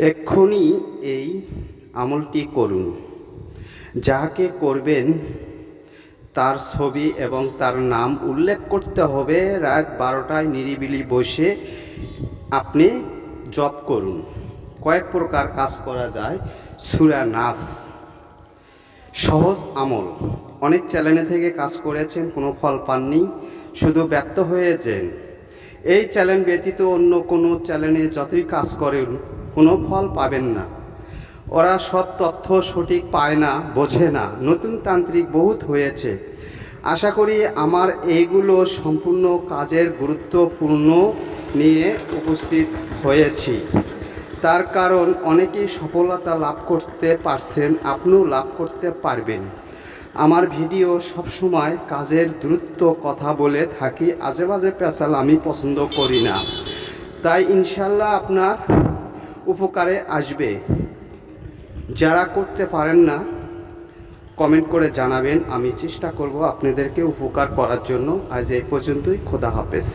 এক্ষুনি এই আমলটি করুন। যাহাকে করবেন তার ছবি এবং তার নাম উল্লেখ করতে হবে। রাত 12টায় নিরিবিলি বসে আপনি জপ করুন। কয়েক প্রকার কাজ করা যায়। সূরা নাস সহজ আমল। অনেক চ্যানেলে থেকে কাজ করেছেন, কোনো ফল পাননি, শুধু ব্যর্থ হয়েছেন। এই চ্যানেল ব্যতীত অন্য কোনো চ্যানেলে যতই কাজ করেন কোনো ফল পাবেন না। ওরা সব তথ্য সঠিক পায় না, বোঝে না। নতুন তান্ত্রিক বহুত হয়েছে। আশা করি আমার এইগুলো সম্পূর্ণ কাজের গুরুত্বপূর্ণ নিয়ে উপস্থিত হয়েছি। তার কারণ অনেকেই সফলতা লাভ করতে পারছেন, আপনিও লাভ করতে পারবেন। আমার ভিডিও সবসময় কাজের দ্রুত কথা বলে থাকি, আজে বাজে পেশাল আমি পছন্দ করি না। তাই ইনশাল্লাহ আপনার উপকারে আসবে। যারা করতে পারেন না কমেন্ট করে জানাবেন, আমি চেষ্টা করব আপনাদেরকে উপকার করার জন্য। আজ এই পর্যন্তই। খোদা হাফেজ।